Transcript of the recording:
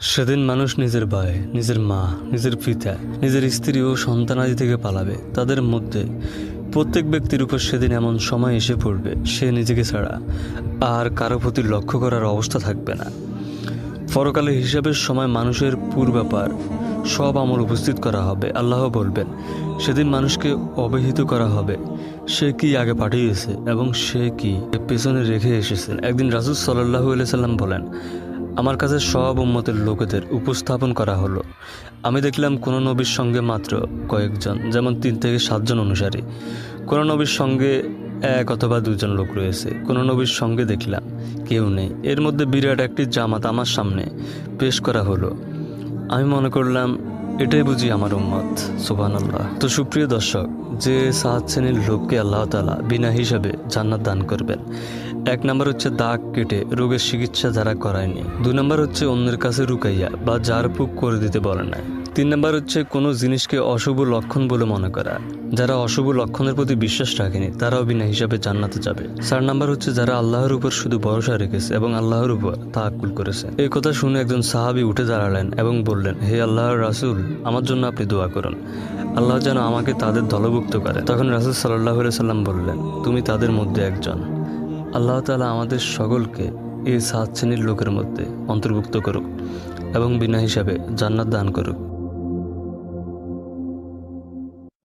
সেদিন মানুষ নিজের ভাই, নিজের মা, নিজের পিতা, নিজের স্ত্রী ও সন্তানাদি থেকে পালাবে। তাদের মধ্যে প্রত্যেক ব্যক্তির উপর সেদিন এমন সময় এসে পড়বে, সে নিজেকে ছাড়া আর কারো প্রতি লক্ষ্য করার অবস্থা থাকবে না। পরকালে হিসাবের সময় মানুষের পূর্বাপার সব আমল উপস্থিত করা হবে। আল্লাহ বলবেন, সেদিন মানুষকে অবহিত করা হবে সে কি আগে পাঠিয়েছে এবং সে কি পেছনে রেখে এসেছেন। একদিন রাসূল সাল্লাল্লাহু আলাইহি সাল্লাম বলেন, আমার কাছে সব উম্মতের লোকেদের উপস্থাপন করা হলো। আমি দেখলাম কোনো নবীর সঙ্গে মাত্র কয়েকজন, যেমন 3 থেকে 7 জন অনুসারী। কোনো নবীর সঙ্গে 1 অথবা 2 জন লোক রয়েছে। কোনো নবীর সঙ্গে দেখলাম কেউ নেই। এর মধ্যে বিরাট একটি জামাত আমার সামনে পেশ করা হলো। আমি মনে করলাম এটাই বুঝি আমার উম্মত। সুবহানাল্লাহ। তো সুপ্রিয় দর্শক, যে 7 শ্রেণীর লোককে আল্লাহ তাআলা বিনা হিসাবে জান্নাত দান করবেন। 1 নম্বর হচ্ছে দাগ কেটে রোগের চিকিৎসা যারা করায়নি। 2 নম্বর হচ্ছে অন্যের কাছে রুকাইয়া বা ঝাড়ফুঁক করে দিতে বলে না। 3 নম্বর হচ্ছে কোনো জিনিসকে অশুভ লক্ষণ বলে মনে করা। যারা অশুভ লক্ষণের প্রতি বিশ্বাস রাখেনি তারাও বিনা হিসাবে জান্নাতে যাবে। 4 নম্বর হচ্ছে যারা আল্লাহর উপর শুধু ভরসা রেখেছে এবং আল্লাহর উপর তাওয়াক্কুল করেছে। এই কথা শুনে একজন সাহাবী উঠে দাঁড়ালেন এবং বললেন, হে আল্লাহর রাসূল, আমার জন্য আপনি দোয়া করুন, আল্লাহ যেন আমাকে তাদের দলভুক্ত করে। তখন রাসূল সাল্লাল্লাহু আলাইহি সাল্লাম বললেন, তুমি তাদের মধ্যে একজন। আল্লাহ তাআলা আমাদের সকলকে এই 7 শ্রেণীর লোকের মধ্যে অন্তর্ভুক্ত করুক এবং বিনা হিসাবে জান্নাত দান করুক।